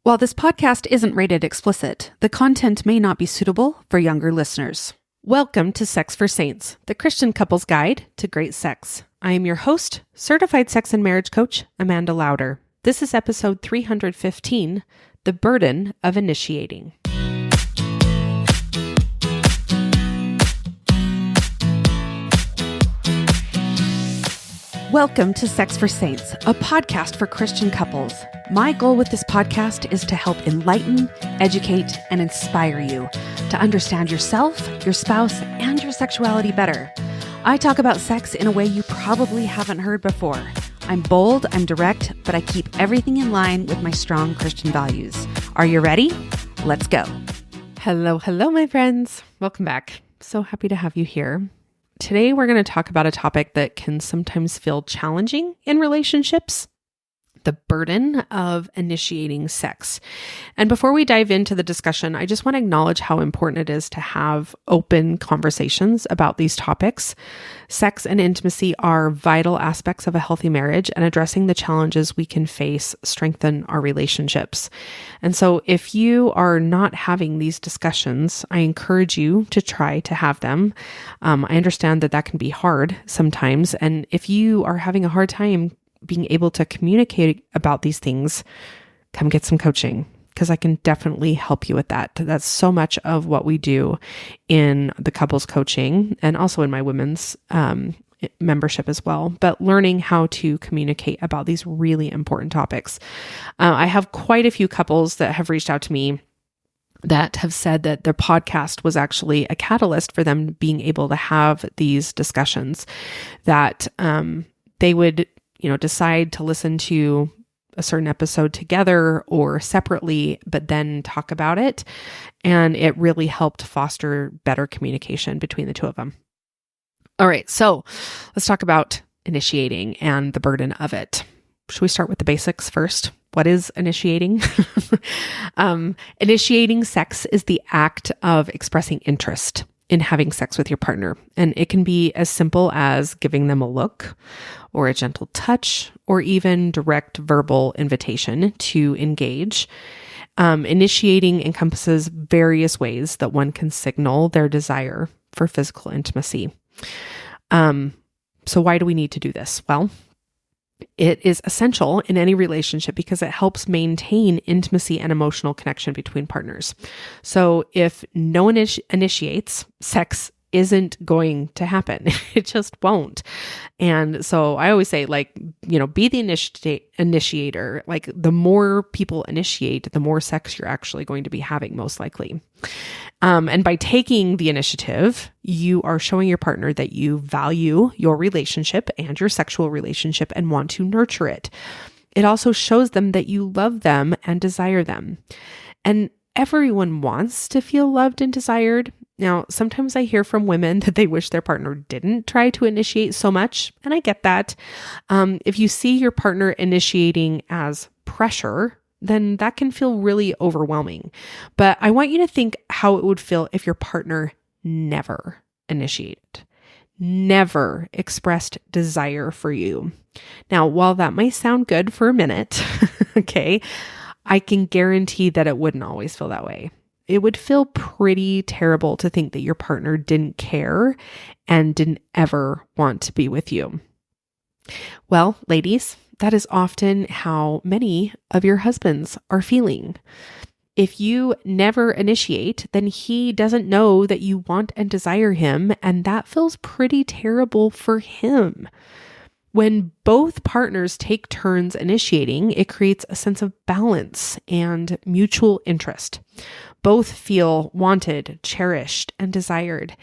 While this podcast isn't rated explicit, the content may not be suitable for younger listeners. Welcome to Sex for Saints, the Christian couple's guide to great sex. I am your host, certified sex and marriage coach, Amanda Lauder. This is episode 315, The Burden of Initiating. Welcome to Sex for Saints, a podcast for Christian couples. My goal with this podcast is to help enlighten, educate, and inspire you to understand yourself, your spouse, and your sexuality better. I talk about sex in a way you probably haven't heard before. I'm bold, I'm direct, but I keep everything in line with my strong Christian values. Are you ready? Let's go. Hello, my friends. Welcome back. So happy to have you here. Today, we're going to talk about a topic that can sometimes feel challenging in relationships, the burden of initiating sex. And before we dive into the discussion, I just want to acknowledge how important it is to have open conversations about these topics. Sex and intimacy are vital aspects of a healthy marriage, and addressing the challenges we can face strengthen our relationships. And so if you are not having these discussions, I encourage you to try to have them. I understand that can be hard sometimes. And if you are having a hard time being able to communicate about these things, come get some coaching, because I can definitely help you with that. That's so much of what we do in the couples coaching and also in my women's membership as well, but learning how to communicate about these really important topics. I have quite a few couples that have reached out to me that have said that their podcast was actually a catalyst for them being able to have these discussions, that they would decide to listen to a certain episode together or separately, but then talk about it. And it really helped foster better communication between the two of them. All right, so let's talk about initiating and the burden of it. Should we start with the basics first? What is initiating? Initiating sex is the act of expressing interest in having sex with your partner. And it can be as simple as giving them a look or a gentle touch or even direct verbal invitation to engage. Initiating encompasses various ways that one can signal their desire for physical intimacy. So why do we need to do this? Well, it is essential in any relationship because it helps maintain intimacy and emotional connection between partners. So if no one initiates, sex isn't going to happen. It just won't. And so I always say, be the initiator. Like, the more people initiate, the more sex you're actually going to be having, most likely. And by taking the initiative, you are showing your partner that you value your relationship and your sexual relationship and want to nurture it. It also shows them that you love them and desire them. And everyone wants to feel loved and desired. Now, sometimes I hear from women that they wish their partner didn't try to initiate so much, and I get that. If you see your partner initiating as pressure, then that can feel really overwhelming. But I want you to think how it would feel if your partner never initiated, never expressed desire for you. Now, while that might sound good for a minute, okay, I can guarantee that it wouldn't always feel that way. It would feel pretty terrible to think that your partner didn't care and didn't ever want to be with you. Well, ladies, that is often how many of your husbands are feeling. If you never initiate, then he doesn't know that you want and desire him, and that feels pretty terrible for him. When both partners take turns initiating, it creates a sense of balance and mutual interest. Both feel wanted, cherished, and desired,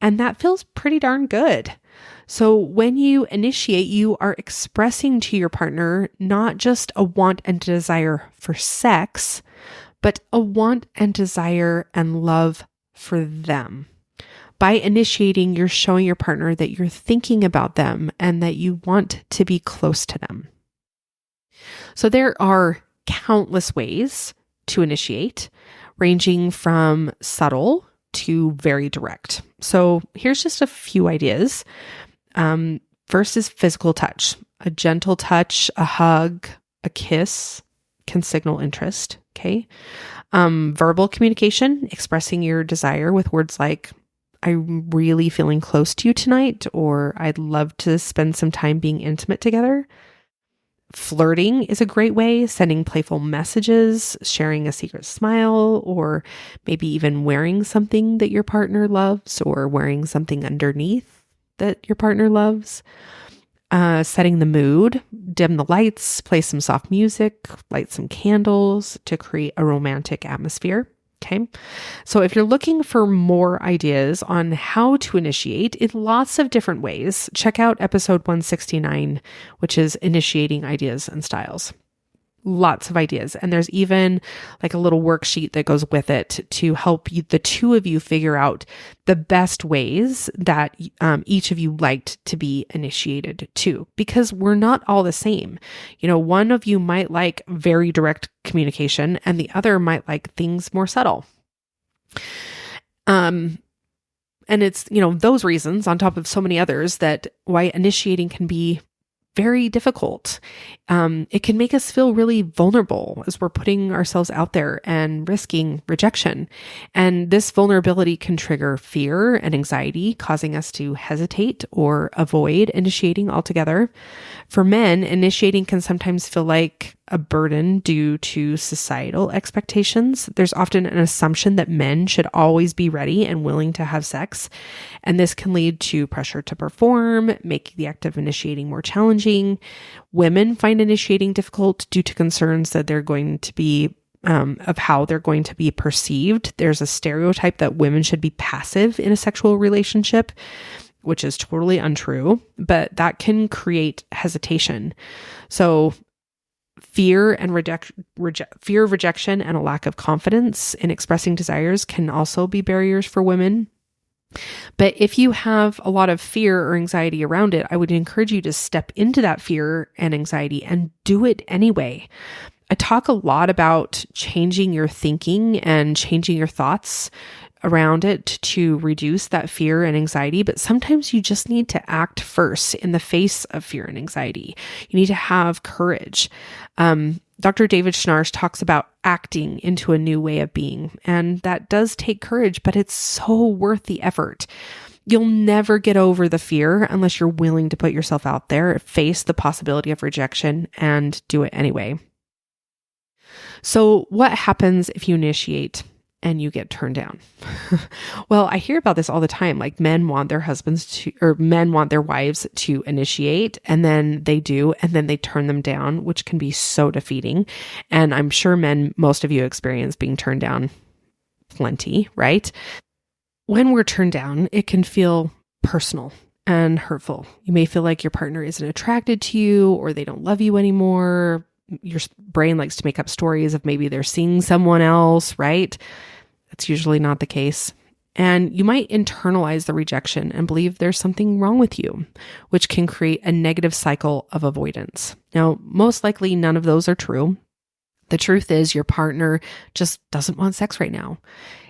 and that feels pretty darn good. So when you initiate, you are expressing to your partner not just a want and desire for sex, but a want and desire and love for them. By initiating, you're showing your partner that you're thinking about them and that you want to be close to them. So there are countless ways to initiate, ranging from subtle to very direct. So here's just a few ideas. First is physical touch. A gentle touch, a hug, a kiss can signal interest, Okay. Verbal communication, expressing your desire with words like, I'm really feeling close to you tonight, or I'd love to spend some time being intimate together. Flirting is a great way, sending playful messages, sharing a secret smile, or maybe even wearing something that your partner loves, or wearing something underneath that your partner loves. Setting the mood, dim the lights, play some soft music, light some candles to create a romantic atmosphere. Okay. So if you're looking for more ideas on how to initiate in lots of different ways, check out episode 169, which is initiating ideas and styles. Lots of ideas. And there's even like a little worksheet that goes with it to help you, the two of you, figure out the best ways that each of you liked to be initiated to, because we're not all the same. One of you might like very direct communication and the other might like things more subtle. And it's, those reasons on top of so many others that why initiating can be very difficult. It can make us feel really vulnerable as we're putting ourselves out there and risking rejection. And this vulnerability can trigger fear and anxiety, causing us to hesitate or avoid initiating altogether. For men, initiating can sometimes feel like a burden due to societal expectations. There's often an assumption that men should always be ready and willing to have sex. And this can lead to pressure to perform, making the act of initiating more challenging. Women find initiating difficult due to concerns that they're going to be of how they're going to be perceived. There's a stereotype that women should be passive in a sexual relationship, which is totally untrue, but that can create hesitation. So fear of rejection and a lack of confidence in expressing desires can also be barriers for women. But if you have a lot of fear or anxiety around it, I would encourage you to step into that fear and anxiety and do it anyway. I talk a lot about changing your thinking and changing your thoughts around it to reduce that fear and anxiety, but sometimes you just need to act first in the face of fear and anxiety. You need to have courage. Dr. David Schnarch talks about acting into a new way of being, and that does take courage, but it's so worth the effort. You'll never get over the fear unless you're willing to put yourself out there, face the possibility of rejection, and do it anyway. So what happens if you initiate and you get turned down? Well, I hear about this all the time. Like men want their wives to initiate, and then they do, and then they turn them down, which can be so defeating. And I'm sure most of you experience being turned down plenty, right? When we're turned down, it can feel personal and hurtful. You may feel like your partner isn't attracted to you, or they don't love you anymore. Your brain likes to make up stories of maybe they're seeing someone else, right? That's usually not the case. And you might internalize the rejection and believe there's something wrong with you, which can create a negative cycle of avoidance. Now, most likely none of those are true. The truth is your partner just doesn't want sex right now.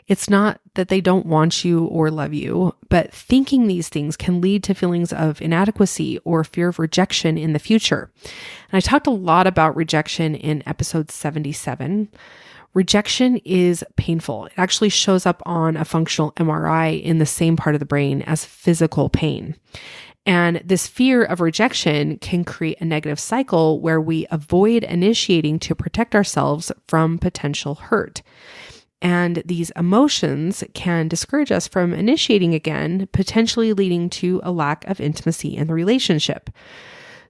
It's not that they don't want you or love you, but thinking these things can lead to feelings of inadequacy or fear of rejection in the future. And I talked a lot about rejection in episode 77. Rejection is painful. It actually shows up on a functional MRI in the same part of the brain as physical pain. And this fear of rejection can create a negative cycle where we avoid initiating to protect ourselves from potential hurt. And these emotions can discourage us from initiating again, potentially leading to a lack of intimacy in the relationship.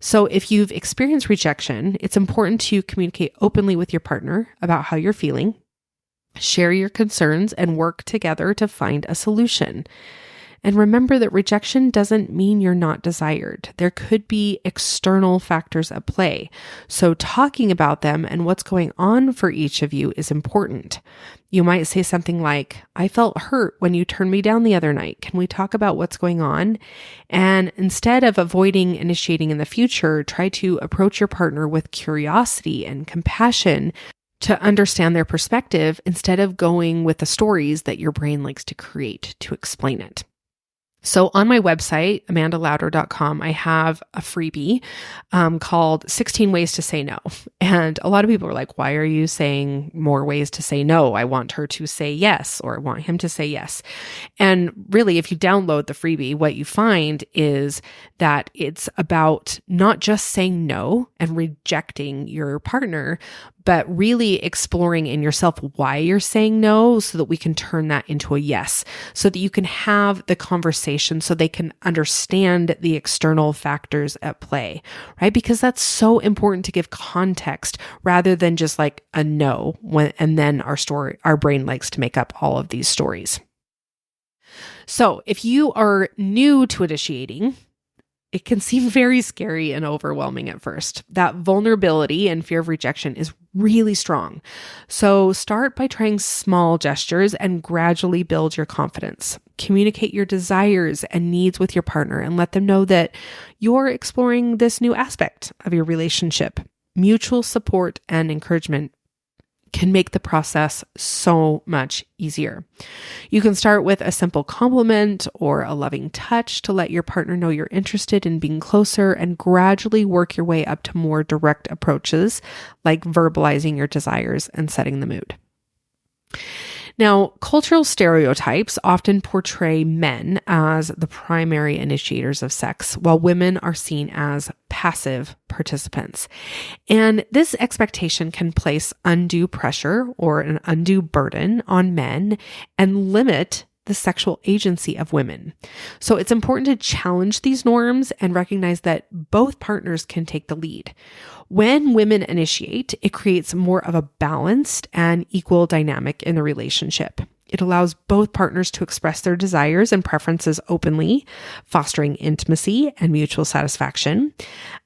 So if you've experienced rejection, it's important to communicate openly with your partner about how you're feeling, share your concerns, and work together to find a solution. And remember that rejection doesn't mean you're not desired. There could be external factors at play. So talking about them and what's going on for each of you is important. You might say something like, I felt hurt when you turned me down the other night. Can we talk about what's going on? And instead of avoiding initiating in the future, try to approach your partner with curiosity and compassion to understand their perspective instead of going with the stories that your brain likes to create to explain it. So on my website, amandalauder.com, I have a freebie called 16 Ways to Say No. And a lot of people are like, why are you saying more ways to say no? I want her to say yes, or I want him to say yes. And really, if you download the freebie, what you find is that it's about not just saying no and rejecting your partner, but really exploring in yourself why you're saying no so that we can turn that into a yes, so that you can have the conversation so they can understand the external factors at play, right? Because that's so important to give context rather than just like a no and then our brain likes to make up all of these stories. So if you are new to initiating, it can seem very scary and overwhelming at first. That vulnerability and fear of rejection is really strong. So start by trying small gestures and gradually build your confidence. Communicate your desires and needs with your partner and let them know that you're exploring this new aspect of your relationship. Mutual support and encouragement can make the process so much easier. You can start with a simple compliment or a loving touch to let your partner know you're interested in being closer, and gradually work your way up to more direct approaches like verbalizing your desires and setting the mood. Now, cultural stereotypes often portray men as the primary initiators of sex, while women are seen as passive participants. And this expectation can place undue pressure or an undue burden on men and limit the sexual agency of women. So it's important to challenge these norms and recognize that both partners can take the lead. When women initiate, it creates more of a balanced and equal dynamic in the relationship. It allows both partners to express their desires and preferences openly, fostering intimacy and mutual satisfaction.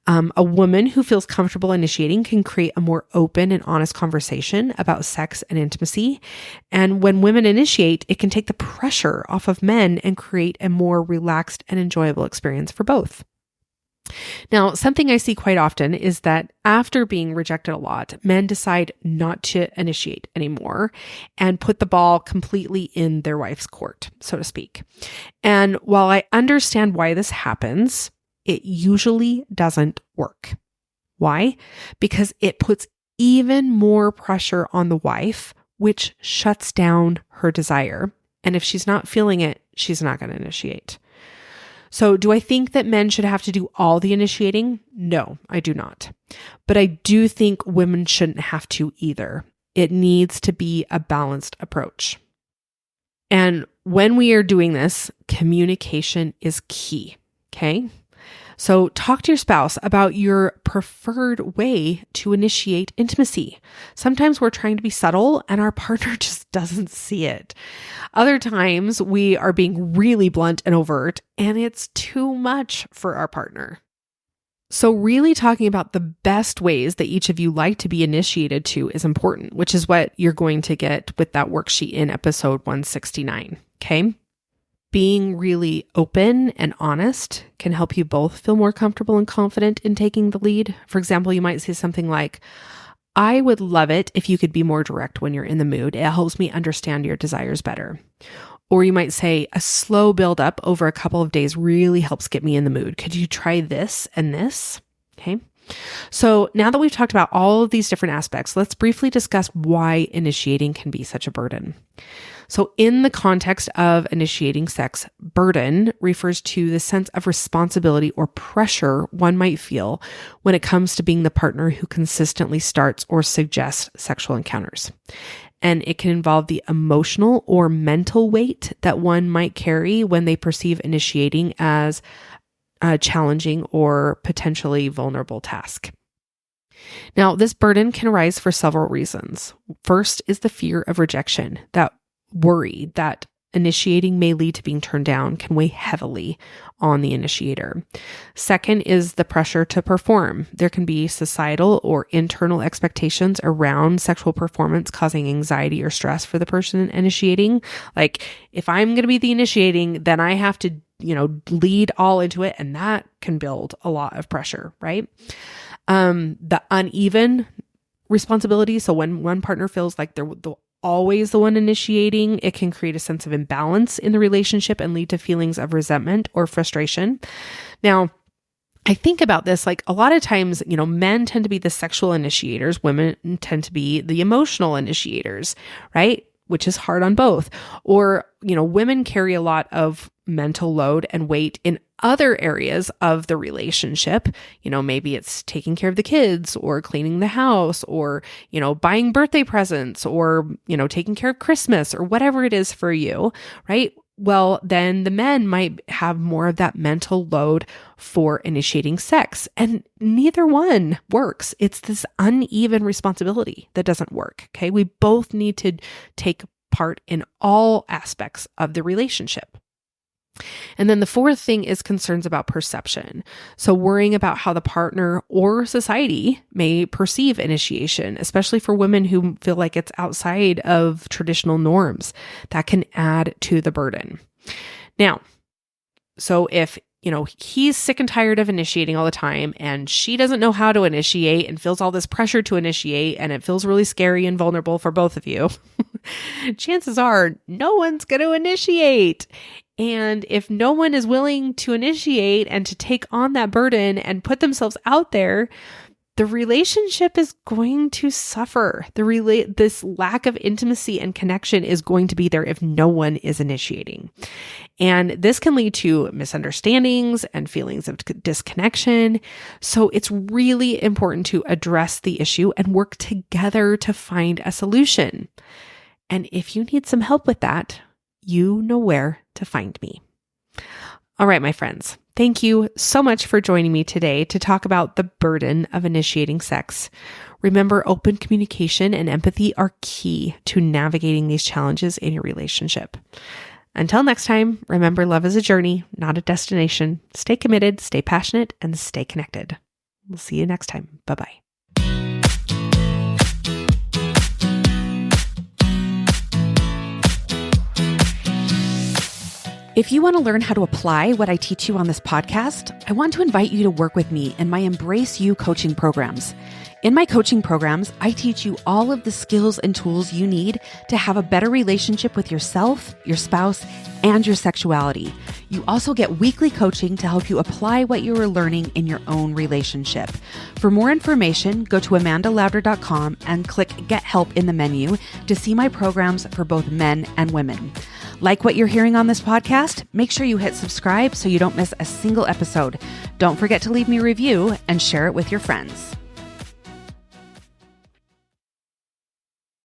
A woman who feels comfortable initiating can create a more open and honest conversation about sex and intimacy. And when women initiate, it can take the pressure off of men and create a more relaxed and enjoyable experience for both. Now, something I see quite often is that after being rejected a lot, men decide not to initiate anymore and put the ball completely in their wife's court, so to speak. And while I understand why this happens, it usually doesn't work. Why? Because it puts even more pressure on the wife, which shuts down her desire. And if she's not feeling it, she's not going to initiate. So do I think that men should have to do all the initiating? No, I do not. But I do think women shouldn't have to either. It needs to be a balanced approach. And when we are doing this, communication is key, okay? So talk to your spouse about your preferred way to initiate intimacy. Sometimes we're trying to be subtle and our partner just doesn't see it. Other times we are being really blunt and overt, and it's too much for our partner. So really talking about the best ways that each of you like to be initiated to is important, which is what you're going to get with that worksheet in episode 169, okay? Being really open and honest can help you both feel more comfortable and confident in taking the lead. For example, you might say something like, I would love it if you could be more direct when you're in the mood. It helps me understand your desires better. Or you might say, a slow build up over a couple of days really helps get me in the mood. Could you try this and this? Okay. So now that we've talked about all of these different aspects, let's briefly discuss why initiating can be such a burden. So in the context of initiating sex, burden refers to the sense of responsibility or pressure one might feel when it comes to being the partner who consistently starts or suggests sexual encounters. And it can involve the emotional or mental weight that one might carry when they perceive initiating as a challenging or potentially vulnerable task. Now, this burden can arise for several reasons. First is the fear of rejection. That worry that initiating may lead to being turned down can weigh heavily on the initiator. Second is the pressure to perform. There can be societal or internal expectations around sexual performance causing anxiety or stress for the person initiating. Like, if I'm going to be the initiating, then I have to, lead all into it, and that can build a lot of pressure, right? The uneven responsibility. So when one partner feels like they're the always the one initiating, it can create a sense of imbalance in the relationship and lead to feelings of resentment or frustration. Now, I think about this, like a lot of times, men tend to be the sexual initiators, women tend to be the emotional initiators, right? Which is hard on both. Or, women carry a lot of mental load and weight in other areas of the relationship. Maybe it's taking care of the kids or cleaning the house or, buying birthday presents or, taking care of Christmas or whatever it is for you, right? Well, then the men might have more of that mental load for initiating sex, and neither one works. It's this uneven responsibility that doesn't work. Okay. We both need to take part in all aspects of the relationship. And then the fourth thing is concerns about perception. So worrying about how the partner or society may perceive initiation, especially for women who feel like it's outside of traditional norms, that can add to the burden. Now, so if he's sick and tired of initiating all the time and she doesn't know how to initiate and feels all this pressure to initiate and it feels really scary and vulnerable for both of you, chances are no one's going to initiate. And if no one is willing to initiate and to take on that burden and put themselves out there, the relationship is going to suffer. This lack of intimacy and connection is going to be there if no one is initiating. And this can lead to misunderstandings and feelings of disconnection. So it's really important to address the issue and work together to find a solution. And if you need some help with that, you know where to find me. All right, my friends. Thank you so much for joining me today to talk about the burden of initiating sex. Remember, open communication and empathy are key to navigating these challenges in your relationship. Until next time, remember, love is a journey, not a destination. Stay committed, stay passionate, and stay connected. We'll see you next time. Bye-bye. If you want to learn how to apply what I teach you on this podcast, I want to invite you to work with me in my Embrace You coaching programs. In my coaching programs, I teach you all of the skills and tools you need to have a better relationship with yourself, your spouse, and your sexuality. You also get weekly coaching to help you apply what you are learning in your own relationship. For more information, go to amandalauder.com and click Get Help in the menu to see my programs for both men and women. Like what you're hearing on this podcast? Make sure you hit subscribe so you don't miss a single episode. Don't forget to leave me a review and share it with your friends.